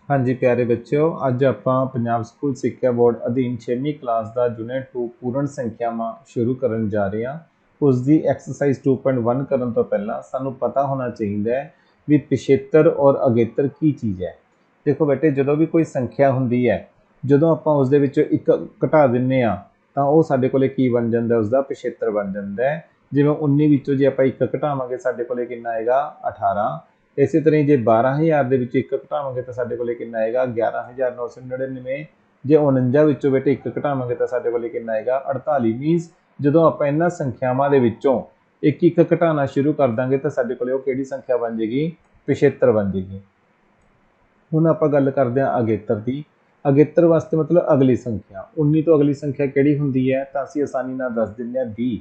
हाँ जी प्यारे बच्चों, अज ਆਪਾਂ पंजाब स्कूल सिक्ख्या बोर्ड अधीन 6वीं क्लास का यूनिट 2 पूर्ण संख्यावां शुरू करन जा रहे हैं। उसकी एक्सरसाइज 2.1 करन तो पहला सानू पता होना चाहिए भी पिछेतर और अगेतर की चीज़ है। देखो बेटे, जो भी कोई संख्या होंदी है, जो आप उसदे विचों एक घटा दिंने आ तां ओह साडे कोले की बन जांदा, उसका पिछेतर बन जाता है। जिवें 19 विचों जे आपां एक घटावांगे साडे कोले कितना आएगा 18। इस तरह जे 12,000 एक घटावांगे तो साडे कोले कितना आएगा 11,999। जे 49 विचों बेटे एक घटावांगे तो साडे कोले कितना आएगा 48। मीनस जो आप इन्हां संख्यावां दे विचों एक घटाना शुरू कर देंगे तो साडे कोले ओह किहड़ी संख्या बन जाएगी, पिछेतर बन जाएगी। हुण आपां गल करदे हां अगेतर की। अगेतर वास्ते मतलब अगली संख्या। 19 तो अगली संख्या किहड़ी हुंदी है, तो असीं आसानी नाल दस दिंदे हां 20।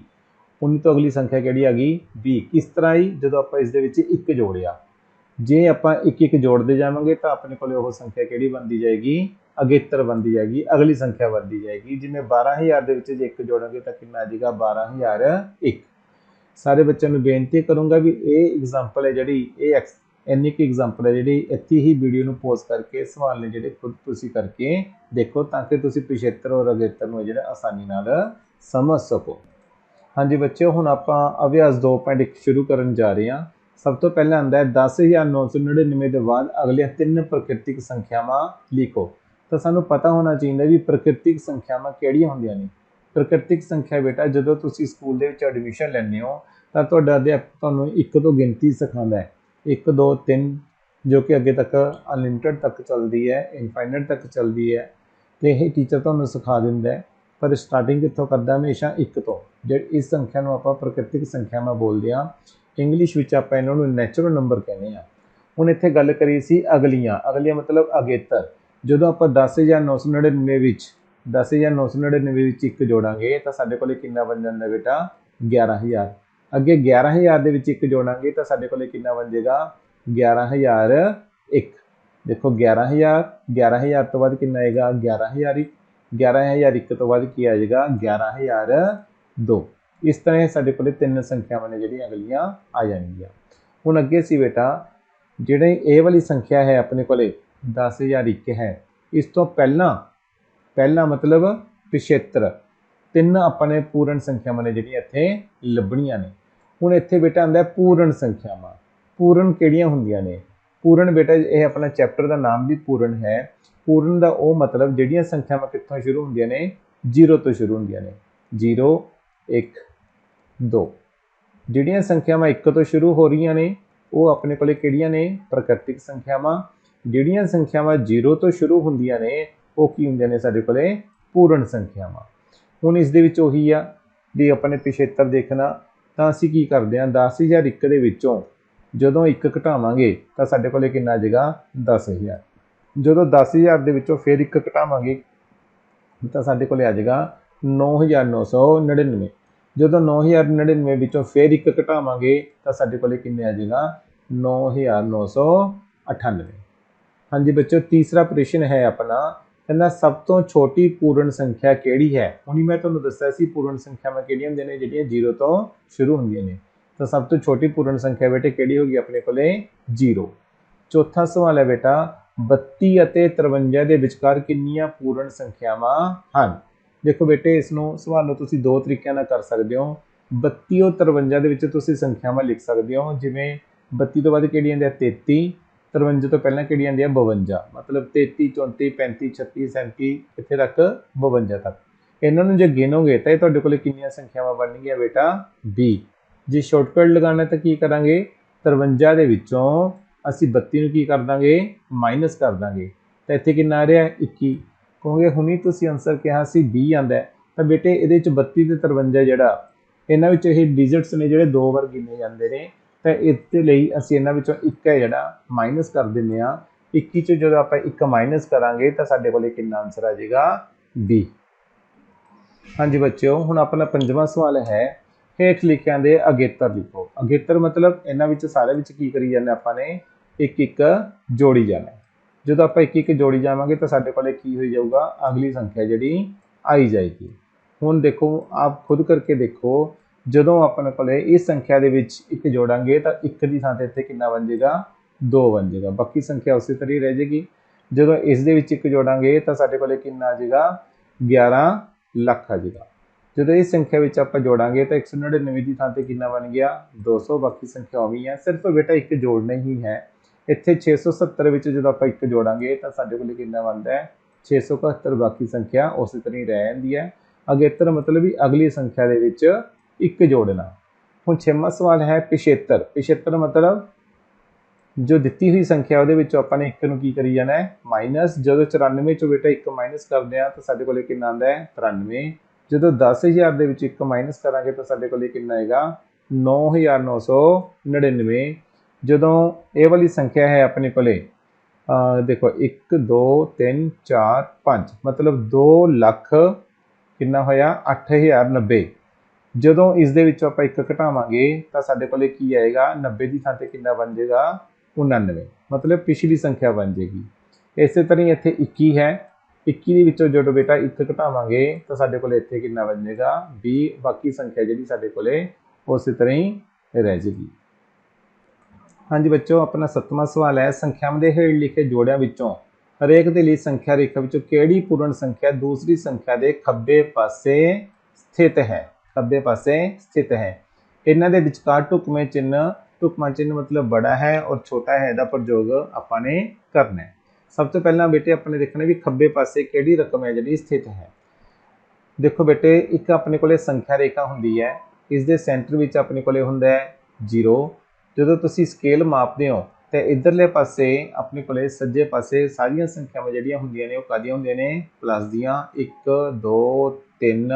19 तो अगली संख्या किहड़ी आ गई 20। किस तरह आई, जो आपां इस दे विच एक जोड़िया। जे आपां एक एक जोड़ते जावांगे तो अपने को वह संख्या किहड़ी बनती जाएगी, अगेतर बनती जाएगी, अगली संख्या बनती जाएगी। जिवें 12,000 जे एक जोड़ांगे तो कितना आ जाएगा 12,001। सारे बच्चों को बेनती करूँगा भी ये एग्जाम्पल है जी, ये इन्नी की एग्जाम्पल है जी, इत्थे ही वीडियो में पॉज करके सवाल ने जोड़े खुद तुसीं करके देखो, ताकि तुसीं पिछेतर और अगेतर में जो आसानी नाल समझ सको। हाँ जी बच्चों, हुण आपां अभ्यास 2.1 शुरू करन जा रहे हैं। सब तो पहले आंदा है 10,999 के बाद अगलियां 3 प्राकृतिक संख्यावां लिखो। तो सानू पता होना चाहिए भी प्राकृतिक संख्यावां किहड़ियां होंदियां ने। प्राकृतिक संख्या बेटा जो तुसीं स्कूल दे विच एडमिशन लैंदे हो तो तुहाडा अध्यापक तुहानूं एक तो गिनती सिखांदा है, 1 2 3, जो कि अगे तक अनलिमिटेड तक चलती है, इनफाइनाइट तक चलती है। तो यह टीचर तुहानूं सिखा दिंदा है, पर स्टार्टिंग कित्थों करदा हमेशा 1 तो। जो इस संख्या नूं आपां प्राकृतिक संख्यावां बोलदे हां। इंग्लिश विच आपां इन्हां नूं नैचुरल नंबर कहने हैं। हुण इत्थे गल करी सी अगलियां। अगलियां मतलब अगेतर। जो आपां 10,999 विच 10,999 विच एक जोड़ांगे तो साडे कोले कितना बन जांदा बेटा 11,000। अगे 11,000 दे विच एक जोड़ांगे तो साडे कोले कितना बन जाएगा 11,001। देखो 11,000, 11,000 तो बाद कितना आएगा 11,001। 11,001 तो बाद की आ जाएगा 11,002। इस तरह साडे कोले 3 संख्यावां ने जिहड़ियां अगलियां आ जाणगियां। हुण अगे सी बेटा जिहड़ी ये वाली संख्या है अपने कोले 10,001 है, इस तो पहला मतलब पिछेतर 3 अपने पूर्ण संख्यावां ने जिहड़ियां इत्थे लभणियां ने। हुण इत्थे बेटा आंदा पूर्ण संख्यावां। पूर्ण किहड़ियां हुंदियां ने? पूर्ण बेटा यह अपना चैप्टर का नाम भी पूर्ण है। पूर्ण का वह मतलब जिहड़ियां संख्यावां कित्थों शुरू हुंदियां ने, 0 तो शुरू हुंदियां ने। 0 1 2। जिहड़ियां संख्यावां 1 तो शुरू हो रही ने वो अपने कोले किहड़ियां ने, प्राकृतिक संख्यावां। जिहड़ियां संख्यावां 0 तो शुरू हुंदियां ने वो की हुंदियां ने साडे कोले पूर्ण संख्यावां। हुण इस दे विच ओही आ भी अपने पिछेतर देखना, तो असीं की करदे हां 10,001 दे विचों जदों एक घटावांगे तो साडे कोले कितना आ जाएगा 10,000। जदों 10,000 दे विचों फिर एक घटावांगे तो साडे कोले आ जाएगा 9,999। जो 9,099 विचों फिर एक घटावांगे तो साडे कोले किन्ने आ जाएगा 9,998। हाँ जी बच्चों, तीसरा प्रश्न है अपना, कहना सब तो छोटी पूर्ण संख्या किहड़ी है। हुणी मैं तुहानूं दस्सिया सी पूर्ण संख्यावां किहड़ियां हुंदियां ने, जिहड़ियां 0 तो शुरू हुंदियां ने। तो सब तो छोटी पूर्ण संख्या बेटे किहड़ी होगी अपने कोले 0। चौथा सवाल है बेटा 32 ਅਤੇ 53 ਦੇ ਵਿਚਕਾਰ ਕਿੰਨੀਆਂ ਪੂਰਨ ਸੰਖਿਆਵਾਂ ਹਨ। देखो बेटे, इसनों सवाल नूं तुसीं दो तरीकों नाल कर सकते हो। 32 और 53 ਦੇ ਵਿੱਚ ਤੁਸੀਂ ਸੰਖਿਆਵਾਂ ਲਿਖ ਸਕਦੇ ਹੋ। ਜਿਵੇਂ 32 ਤੋਂ ਬਾਅਦ ਕਿਹੜੀ ਆਉਂਦੀ ਹੈ 33, 53 ਤੋਂ ਪਹਿਲਾਂ ਕਿਹੜੀ ਆਉਂਦੀ ਹੈ 52। मतलब 33 34 35 36 37 ਇੱਥੇ ਤੱਕ 52 ਤੱਕ। ਇਹਨਾਂ ਨੂੰ ਜੇ ਗਿਣੋਗੇ ਤਾਂ ਇਹ ਤੁਹਾਡੇ ਕੋਲ ਕਿੰਨੀਆਂ ਸੰਖਿਆਵਾਂ ਬਣਨਗੀਆਂ ਬੇਟਾ 20। ਜੇ ਸ਼ਾਰਟਕਟ ਲਗਾਉਣਾ ਤਾਂ ਕੀ ਕਰਾਂਗੇ 53 ਦੇ ਵਿੱਚੋਂ ਅਸੀਂ 32 ਨੂੰ ਕੀ ਕਰ ਦਾਂਗੇ ਮਾਈਨਸ ਕਰ ਦਾਂਗੇ ਤਾਂ ਇੱਥੇ ਕਿੰਨਾ ਆ ਰਿਹਾ 21। ਕਹੋਗੇ ਹੁਣੀ ਤੁਸੀਂ ਆਨਸਰ ਕਿਹਾ ਸੀ 20 ਆਂਦਾ ਤਾਂ ਬੇਟੇ ਇਹਦੇ ਵਿੱਚ 32 ਤੇ 53 ਜਿਹੜਾ ਇਹਨਾਂ ਵਿੱਚ ਇਹ ਡਿਜਿਟਸ ਨੇ ਜਿਹੜੇ ਦੋ ਵਾਰ ਗਿਣੇ ਜਾਂਦੇ ਨੇ, ਤਾਂ इसके लिए ਅਸੀਂ ਇਹਨਾਂ ਵਿੱਚੋਂ ਇੱਕ ਹੈ ਜਿਹੜਾ ਮਾਈਨਸ ਕਰ ਦਿੰਦੇ ਆ। 21 ਚ ਜਦੋਂ ਆਪਾਂ ਇੱਕ ਮਾਈਨਸ ਕਰਾਂਗੇ ਤਾਂ ਸਾਡੇ ਕੋਲੇ ਕਿੰਨਾ ਆਨਸਰ ਆ ਜਾਏਗਾ 20। हाँ जी बच्चों, हुण अपना पंजवां सवाल है हेठ लिखियां दे अगेतर लिखो। अगेतर मतलब इन्हां विच सारे विच की करी जाने आपां ने एक एक जोड़ी जाना। जो आप एक एक जोड़ी जावांगे तो साडे कोले की हो जाऊगा अगली संख्या जिहड़ी आई जाएगी। हुण देखो, आप खुद करके देखो, जदों अपने कोले इस संख्या दे विच एक जोड़ांगे तो एक दी थां ते इत्थे कितना बन जाएगा 2 बन जाएगा, बाकी संख्या उसी तरह ही रह जाएगी। ਜਦੋਂ ਇਸ ਦੇ ਵਿੱਚ ਇੱਕ ਜੋੜਾਂਗੇ ਤਾਂ ਸਾਡੇ ਕੋਲੇ ਕਿੰਨਾ ਆ ਜਾਏਗਾ 11 ਲੱਖ ਆ ਜਾਏਗਾ। ਜਦੋਂ ਇਸ ਸੰਖਿਆ ਵਿੱਚ ਆਪਾਂ ਜੋੜਾਂਗੇ ਤਾਂ 199 ਦੀ ਥਾਂ ਤੇ ਕਿੰਨਾ ਬਣ ਗਿਆ 200। ਬਾਕੀ ਸੰਖਿਆ ਉਵੇਂ ਹੈ, ਸਿਰਫ ਬੇਟਾ ਇੱਕ ਜੋੜਨਾ ਹੀ ਹੈ। ਇੱਥੇ 670 ਵਿੱਚ ਜਦੋਂ ਆਪਾਂ ਇੱਕ ਜੋੜਾਂਗੇ ਤਾਂ ਸਾਡੇ ਕੋਲ ਕਿੰਨਾ ਬਣਦਾ ਹੈ 671। ਬਾਕੀ ਸੰਖਿਆ ਉਸੇ ਤਰ੍ਹਾਂ ਹੀ ਰਹਿ ਜਾਂਦੀ ਹੈ। ਅਗੇਤਰ मतलब ਵੀ ਅਗਲੀ ਸੰਖਿਆ ਦੇ ਵਿੱਚ ਇੱਕ ਜੋੜਨਾ। ਹੁਣ 6ਵਾਂ ਸਵਾਲ ਹੈ 75। 75 मतलब जो ਦਿੱਤੀ ਹੋਈ ਸੰਖਿਆ ਉਹਦੇ ਵਿੱਚੋਂ ਆਪਾਂ ਨੇ ਇੱਕ ਨੂੰ ਕੀ ਕਰੀ ਜਾਣਾ ਹੈ ਮਾਈਨਸ। ਜਦੋਂ 94 ਚੋਂ ਬੇਟਾ ਇੱਕ ਮਾਈਨਸ ਕਰਦੇ ਆ ਤਾਂ ਸਾਡੇ ਕੋਲੇ ਕਿੰਨਾ ਆਉਂਦਾ ਹੈ 93। ਜਦੋਂ 10000 ਦੇ ਵਿੱਚ ਇੱਕ ਮਾਈਨਸ ਕਰਾਂਗੇ ਤਾਂ ਸਾਡੇ ਕੋਲੇ ਕਿੰਨਾ ਆਏਗਾ 9999। ਜਦੋਂ ਇਹ ਵਾਲੀ ਸੰਖਿਆ ਹੈ ਆਪਣੇ ਕੋਲੇ देखो 1 2 3 4 5 मतलब 2 ਲੱਖ ਕਿੰਨਾ ਹੋਇਆ 8090। ਜਦੋਂ ਇਸ ਦੇ ਵਿੱਚੋਂ ਆਪਾਂ ਇੱਕ ਘਟਾਵਾਂਗੇ ਤਾਂ ਸਾਡੇ ਕੋਲੇ ਕੀ ਆਏਗਾ 90 ਦੀ ਥਾਂ ਤੇ ਕਿੰਨਾ ਬਣ ਜਾਏਗਾ 99। मतलब ਪਿਛਲੀ ਸੰਖਿਆ ਬਣ ਜਾਏਗੀ। ਇਸੇ ਤਰ੍ਹਾਂ ਹੀ ਇੱਥੇ 21 ਹੈ। 21 ਦੇ ਵਿੱਚੋਂ ਜਦੋਂ ਬੇਟਾ ਇੱਕ ਘਟਾਵਾਂਗੇ ਤਾਂ ਸਾਡੇ ਕੋਲੇ ਇੱਥੇ ਕਿੰਨਾ ਬਣ ਜਾਏਗਾ 20। ਬਾਕੀ ਸੰਖਿਆ ਜਿਹੜੀ ਸਾਡੇ ਕੋਲੇ ਉਸੇ ਤਰ੍ਹਾਂ ਹੀ ਰਹਿ ਜਾਏਗੀ। हाँ जी बच्चों, अपना 7वां सवाल है संख्यावां दे हेठ लिखे जोड़ियां विचों हरेक दे लई संख्या रेखा विचों किहड़ी पूर्ण संख्या दूसरी संख्या दे खब्बे पासे स्थित है। खब्बे पासे स्थित है। इन्हां दे विचकार ढुकवें चिन्ह, ढुकवां चिन्ह मतलब बड़ा है और छोटा है दा प्रयोग आपां ने करना है। सब तो पहला बेटे अपने देखना भी खब्बे पासे किहड़ी रकम है जिहड़ी स्थित है। देखो बेटे एक अपने कोले संख्या रेखा हुंदी है, इस दे सेंटर विच अपने कोले हुंदा है 0। ਜਦੋਂ ਤੁਸੀਂ ਸਕੇਲ ਮਾਪਦੇ ਹੋ ਤੇ ਇਧਰਲੇ ਪਾਸੇ ਆਪਣੇ ਕੋਲੇ ਸੱਜੇ ਪਾਸੇ ਸਾਰੀਆਂ ਸੰਖਿਆਵਾਂ ਜਿਹੜੀਆਂ ਹੁੰਦੀਆਂ ਨੇ ਉਹ ਕਾਹਦੀਆਂ ਹੁੰਦੀਆਂ ਨੇ ਪਲੱਸ ਦੀਆਂ 1 2 3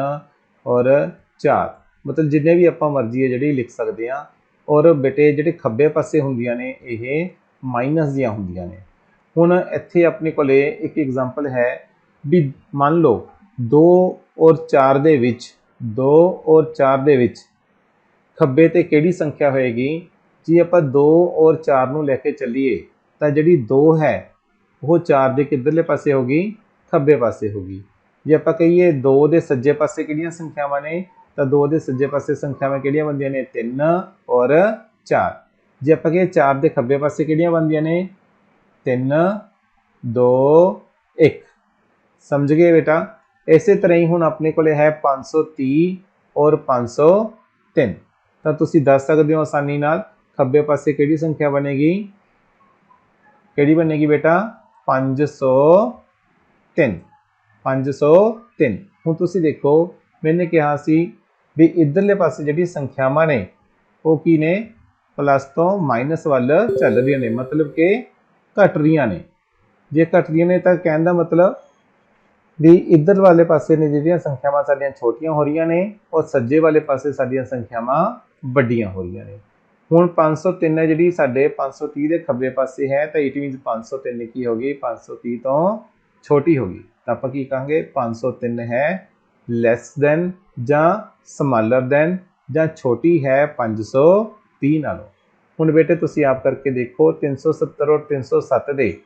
ਔਰ 4 ਮਤਲਬ ਜਿੰਨੇ ਵੀ ਆਪਾਂ ਮਰਜ਼ੀ ਹੈ ਜਿਹੜੀ ਲਿਖ ਸਕਦੇ ਆ। ਔਰ ਬੇਟੇ ਜਿਹੜੇ ਖੱਬੇ ਪਾਸੇ ਹੁੰਦੀਆਂ ਨੇ ਇਹ ਮਾਈਨਸ ਦੀਆਂ ਹੁੰਦੀਆਂ ਨੇ। ਹੁਣ ਇੱਥੇ ਆਪਣੇ ਕੋਲੇ ਇੱਕ ਐਗਜ਼ਾਮਪਲ ਹੈ ਵੀ ਮੰਨ ਲਓ 2 ਔਰ 4 ਦੇ ਵਿੱਚ 2 ਔਰ 4 ਦੇ ਵਿੱਚ ਖੱਬੇ ਤੇ ਕਿਹੜੀ ਸੰਖਿਆ ਹੋਏਗੀ। ਜੇ ਆਪਾਂ 2 ਔਰ 4 ਨੂੰ ਲੈ ਕੇ ਚੱਲੀਏ ਤਾਂ ਜਿਹੜੀ 2 ਹੈ ਉਹ 4 ਦੇ ਕਿੱਧਰਲੇ ਪਾਸੇ ਹੋਗੀ ਖੱਬੇ ਪਾਸੇ ਹੋਗੀ। ਜੇ ਆਪਾਂ ਕਹੀਏ 2 ਦੇ ਸੱਜੇ ਪਾਸੇ ਕਿਹੜੀਆਂ ਸੰਖਿਆਵਾਂ ਨੇ ਤਾਂ 2 ਦੇ ਸੱਜੇ ਪਾਸੇ ਸੰਖਿਆਵਾਂ ਕਿਹੜੀਆਂ ਬਣਦੀਆਂ ਨੇ 3 ਔਰ 4। ਜੇ ਆਪਾਂ ਕਹੀਏ 4 ਦੇ ਖੱਬੇ ਪਾਸੇ ਕਿਹੜੀਆਂ ਬਣਦੀਆਂ ਨੇ 3 2 1। ਸਮਝ ਗਏ ਬੇਟਾ। ਇਸੇ ਤਰ੍ਹਾਂ ਹੀ ਹੁਣ ਆਪਣੇ ਕੋਲੇ ਹੈ 530 ਔਰ 503। ਤਾਂ ਤੁਸੀਂ ਦੱਸ ਸਕਦੇ ਹੋ ਆਸਾਨੀ ਨਾਲ ਖੱਬੇ ਪਾਸੇ ਕਿਹੜੀ ਸੰਖਿਆ ਬਣੇਗੀ ਕਿਹੜੀ ਬਣੇਗੀ ਬੇਟਾ 503। 503। ਹੁਣ ਤੁਸੀਂ ਦੇਖੋ ਮੈंने ਕਿਹਾ ਸੀ ਵੀ ਇਧਰਲੇ ਪਾਸੇ ਜਿਹੜੀ ਸੰਖਿਆਵਾਂ ਨੇ ਉਹ ਕੀ ਨੇ ਪਲੱਸ ਤੋਂ ਮਾਈਨਸ ਵੱਲ ਚੱਲ ਰਹੀਆਂ ਨੇ ਮਤਲਬ ਕਿ ਘਟ ਰਹੀਆਂ ਨੇ। ਜੇ ਘਟ ਰਹੀਆਂ ਨੇ ਤਾਂ ਕਹਿਣ ਦਾ ਮਤਲਬ ਵੀ ਇਧਰ ਵਾਲੇ ਪਾਸੇ ਨੇ ਜਿਹੜੀਆਂ ਸੰਖਿਆਵਾਂ ਸਾਡੀਆਂ ਛੋਟੀਆਂ ਹੋ ਰਹੀਆਂ ਨੇ ਔਰ ਸੱਜੇ ਵਾਲੇ ਪਾਸੇ ਸਾਡੀਆਂ ਸੰਖਿਆਵਾਂ ਵੱਡੀਆਂ ਹੋ ਰਹੀਆਂ ਨੇ। ਹੁਣ 503 ਹੈ ਜਿਹੜੀ ਸਾਡੇ 530 ਦੇ ਖੱਬੇ ਪਾਸੇ ਹੈ ਤਾਂ ਇਟ ਮੀਨਸ 503 ਕੀ ਹੋਗੀ 530 ਤੋਂ ਛੋਟੀ ਹੋਗੀ। ਤਾਂ ਆਪਾਂ ਕੀ ਕਹਾਂਗੇ 503 ਹੈ ਲੈਸ ਦੈਨ ਜਾਂ ਸਮਾਲਰ ਦੈਨ ਜਾਂ ਛੋਟੀ ਹੈ 530 ਨਾਲੋਂ। ਹੁਣ ਬੇਟੇ ਤੁਸੀਂ ਆਪ ਕਰਕੇ ਦੇਖੋ 370 ਔਰ 307 ਦੇ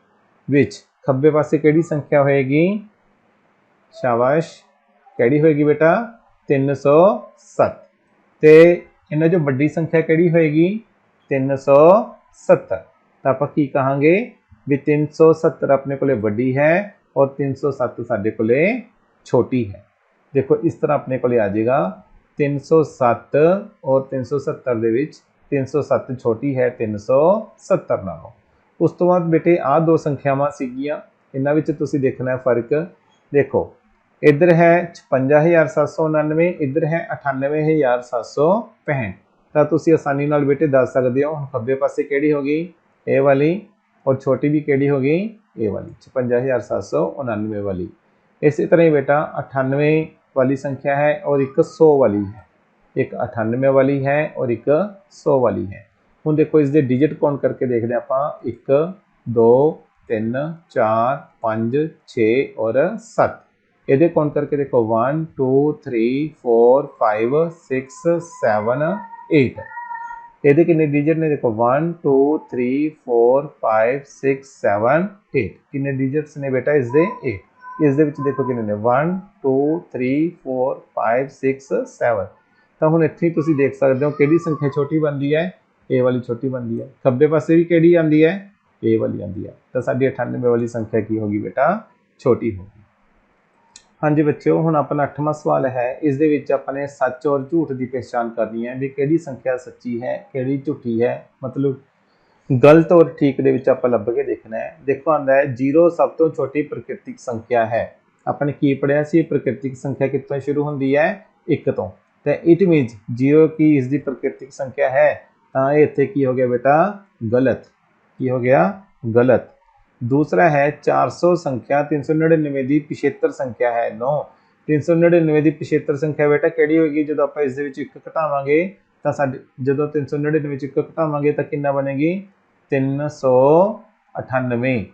ਵਿੱਚ ਖੱਬੇ ਪਾਸੇ ਕਿਹੜੀ ਸੰਖਿਆ ਹੋਏਗੀ शाबाश ਕਿਹੜੀ ਹੋਏਗੀ ਬੇਟਾ 307 ਤੇ ਇਹਨਾਂ ਜੋ ਵੱਡੀ ਸੰਖਿਆ ਕਿਹੜੀ ਹੋਏਗੀ 370। ਤਾਂ ਆਪਾਂ ਕੀ ਕਹਾਂਗੇ ਵੀ 370 ਆਪਣੇ ਕੋਲੇ ਵੱਡੀ ਹੈ ਔਰ 307 ਸਾਡੇ ਕੋਲੇ ਛੋਟੀ ਹੈ। ਦੇਖੋ ਇਸ ਤਰ੍ਹਾਂ ਆਪਣੇ ਕੋਲੇ ਆ ਜਾਏਗਾ 307 ਔਰ 370 ਦੇ ਵਿੱਚ 307 ਛੋਟੀ ਹੈ 370 ਨਾਲੋਂ। ਉਸ ਤੋਂ ਬਾਅਦ ਬੇਟੇ ਆਹ ਦੋ ਸੰਖਿਆਵਾਂ ਸੀਗੀਆਂ ਇਹਨਾਂ ਵਿੱਚ ਤੁਸੀਂ ਦੇਖਣਾ ਫਰਕ। देखो इधर है 55799 इधर है 98765। ਤਾਂ ਤੁਸੀਂ ਆਸਾਨੀ ਨਾਲ ਬੇਟੇ ਦੱਸ ਸਕਦੇ ਹੋ ਹੁਣ ਖੱਬੇ ਪਾਸੇ ਕਿਹੜੀ ਹੋਗੀ ਇਹ ਵਾਲੀ ਔਰ ਛੋਟੀ ਵੀ ਕਿਹੜੀ ਹੋਗੀ ਇਹ ਵਾਲੀ 55799 ਵਾਲੀ। ਇਸੇ ਤਰ੍ਹਾਂ ਹੀ ਬੇਟਾ 98 वाली संख्या है और एक 100 वाली है। एक 98 वाली है और एक 100 वाली है। ਹੁਣ ਦੇਖੋ ਇਸ ਦੇ ਡਿਜਿਟ ਕਾਊਂਟ ਕਰਕੇ ਦੇਖਦੇ ਆਪਾਂ 1 2 3 4 5 6 और 7। ਇਹਦੇ ਕਾਊਂਟ ਕਰਕੇ ਦੇਖੋ 1 2 3 4 5 6 7 8। ਇਹਦੇ ਕਿੰਨੇ ਡਿਜਿਟ ਨੇ ਦੇਖੋ 1 2 3 4 5 6 7 8। ਕਿੰਨੇ ਡਿਜਿਟਸ ਨੇ ਬੇਟਾ ਇਸ ਦੇ 8। ਇਸ ਦੇ ਵਿੱਚ ਦੇਖੋ ਕਿੰਨੇ ਨੇ 1 2 3 4 5 6 7। ਤਾਂ ਹੁਣ ਇੱਥੇ ਤੁਸੀਂ ਦੇਖ ਸਕਦੇ ਹੋ ਕਿਹੜੀ ਸੰਖਿਆ ਛੋਟੀ ਬਣਦੀ ਹੈ ਇਹ ਵਾਲੀ ਛੋਟੀ ਬਣਦੀ ਹੈ। ਖੱਬੇ ਪਾਸੇ ਵੀ ਕਿਹੜੀ ਆਉਂਦੀ ਹੈ ए वाली आती है, तो साडी 98 वाली संख्या की होगी बेटा छोटी होगी। हाँ जी बच्चों, हुण अपना 8वां सवाल है। इस दे विच अपने सच और झूठ की पहचान करनी है भी किहड़ी संख्या सच्ची है किहड़ी झूठी है, मतलब गलत और ठीक दे विच आपां लभ के देखना है। देखो आंदा है 0 सब तो छोटी प्राकृतिक संख्या है। अपने की पढ़िया सी प्राकृतिक संख्या कितों शुरू होंदी है 1 तो, इट मीनस 0 की इसकी प्राकृतिक संख्या है, तो ये इत्थे की हो गया बेटा गलत, की हो गया गलत। दूसरा है 400 संख्या 399 की पिछेतर संख्या है। नो, 399 की पिछेतर संख्या बेटा किहड़ी होगी, जो आप इस दे विच 1 घटावांगे तो साडे जो 399 1 घटावांगे तो कितना बनेगी 398।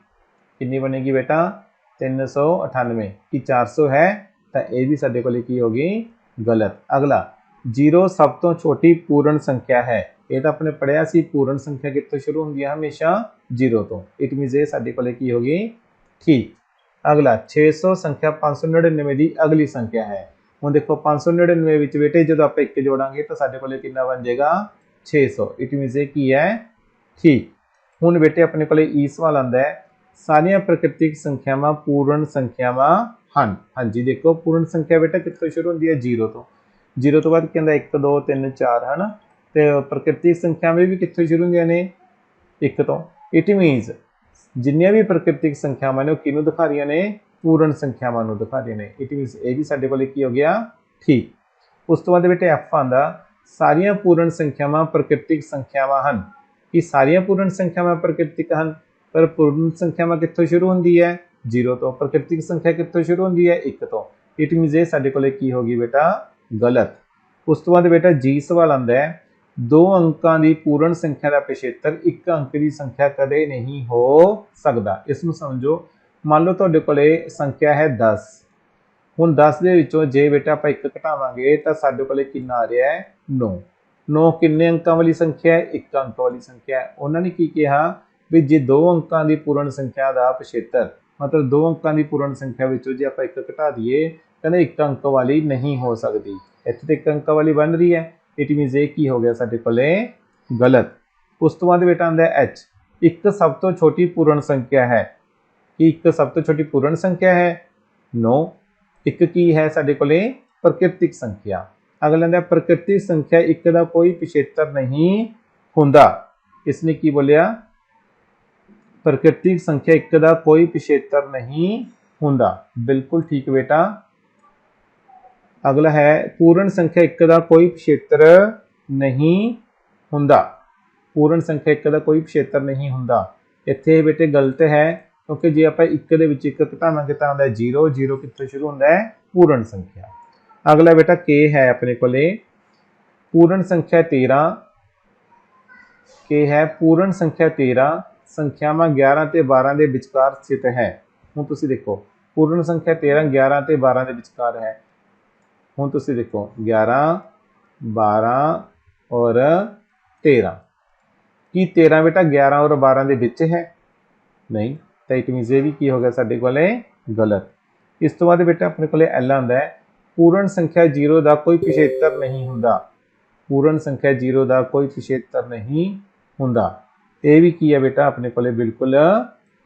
कितनी बनेगी बेटा 398 की 400 है, तो यह भी साडे कोल की होगी गलत। अगला 0 सब तो छोटी पूर्ण संख्या है। ये तो अपने पढ़िया सी पूर्ण संख्या कितों शुरू होंदी है हमेशा 0 तो, इट मीनस ये साडे कोल की होगी ठीक। अगला 600 संख्या 599 की अगली संख्या है। हुण देखो 599 विच बेटे जो आप 1 जोड़ांगे तो साडे कोल कितना बन जाएगा 600, इट मीनस ये की है ठीक। हुण बेटे अपने कोल ई सवाल आंदा है सारियां प्राकृतिक संख्यावां पूर्ण संख्यावां हन। हाँ जी देखो पूर्ण संख्या बेटा कितों शुरू होंदी है 0 तो, 0 तो बाद कहंदा 1 2 3 4 है ना, तो प्राकृतिक संख्यावां भी कितों शुरू होंदियां ने 1 तो, इट मीनस जिन्नियां भी प्राकृतिक संख्यावां ने किहनूं दिखा रही ने पूर्ण संख्यावां नूं दिखा रही ने, इट मीनस ये भी साडे कोल की हो गया ठीक। उस तो बाद बेटे एफ आंदा सारियां पूर्ण संख्यावां प्राकृतिक संख्यावां हन, कि सारियां पूर्ण संख्यावां प्राकृतिक हन, पर पूर्ण संख्यावां कित्थों शुरू होंदी है 0 तो, प्राकृतिक संख्या कित्थों शुरू होंदी है 1 तो, इट मीनस ये साडे कोल की होगी बेटा गलत। उस तो बाद बेटा जी सवाल आंदा है 2 अंकां की पूर्ण संख्या का पिछेतर 1 अंक की संख्या कदे नहीं हो सकता। इसनूं समझो, मान लो तुहाडे कोले संख्या है 10, हुण 10 दे विचों जे बेटा आपां 1 घटावांगे तो साडे कोले कितना आ रहा है 9। 9 किन्ने अंकां वाली संख्या है 1 अंक वाली संख्या है। उन्होंने ने की कहा भी जे 2 अंकां की पूर्ण संख्या का पिछेतर मतलब 2 अंकां की पूर्ण संख्या विचों जे आपां 1 घटा दईए कहते 1 अंक वाली नहीं हो सकती, इत्थे तो 1 अंक वाली बन रही है, इट मीनस ये की हो गया साडे कोले गलत। उस तो बाद बेटा आंदा एच 1 सब तो छोटी पूर्ण संख्या है, कि 1 सब तो छोटी पूर्ण संख्या है। नो, 1 की है साडे कोले प्राकृतिक संख्या। अगला आंदा प्राकृतिक संख्या 1 का कोई पिछेतर नहीं हुंदा। इसने की बोलिया प्राकृतिक संख्या 1 का कोई पिछेतर नहीं हुंदा, बिल्कुल ठीक बेटा। अगला है पूर्ण संख्या 1 का कोई पिछेतर नहीं हुंदा, पूर्ण संख्या 1 का कोई पिछेतर नहीं हुंदा, इत्थे बेटे गलत है, क्योंकि जे आप 1 दे विच 1 घटावांगे तो आंदा 0, 0 कित्थों शुरू होंदा है पूर्ण संख्या। अगला बेटा के है अपने कोले पूर्ण संख्या 13, के है पूर्ण संख्या 13 संख्यावां 11 ते 12 के विचकार स्थित है। हुण तुसीं देखो पूर्ण संख्या 13 11 ते 12 के विचकार है। हुण तुसीं देखो 11 12 और 13, की 13 बेटा 11 और 12 के विच है नहीं, तो इट मीनस ये भी की हो गया साडे कोले गलत। इस तो बाद बेटा अपने कोले एल आंदा है पूर्ण संख्या 0 का कोई पिछेतर नहीं हुंदा, पूर्ण संख्या 0 का कोई पिछेतर नहीं हुंदा, ये भी की है बेटा अपने कोले बिल्कुल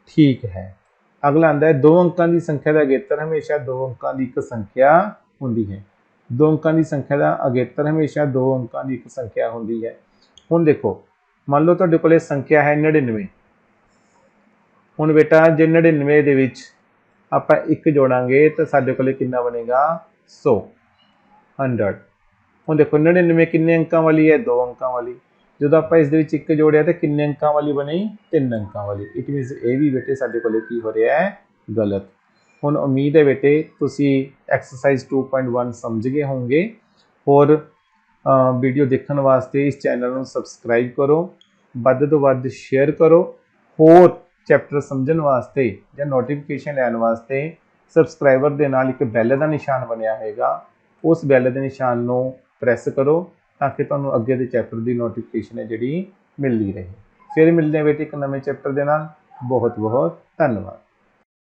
ठीक है। अगला आंदा है 2 अंकों की संख्या का अगेतर हमेशा 2 अंकों की एक संख्या होंदी है। 2 अंकों की संख्या का अगेतर हमेशा 2 अंकों की एक संख्या होंदी है। हुण देखो मान लो तुहाडे कोले संख्या है 99, हुण बेटा जे 99 दे विच आपां 1 जोड़ांगे तो साडे कोले कितना बनेगा 100, 100। हुण देखो 99 किन्ने अंकों वाली है 2 अंकों वाली, जो आप इस 1 जोड़िया तो किन्ने अंकों वाली बनी 3 अंकों वाली, इट मीनस ये भी बेटे साडे कोले की हो रहा है गलत। हुण उम्मीद है बेटे तुसी एक्सरसाइज 2.1 समझ गए होंगे, और वीडियो देखने वास्ते इस चैनल को सबसक्राइब करो, वध तो वध शेयर करो, होर चैप्टर समझने वास्ते या नोटिफिकेशन लैन वास्ते सबसक्राइबर के नाल एक बैल का निशान बनया होगा, उस बैल के निशान को प्रेस करो ताकि तुहानू अगे के चैप्टर की नोटिफिकेशन है जिहड़ी मिलती रहे। फिर मिलते हैं बेटे एक नवे चैप्टर के नाल। बहुत बहुत धन्यवाद।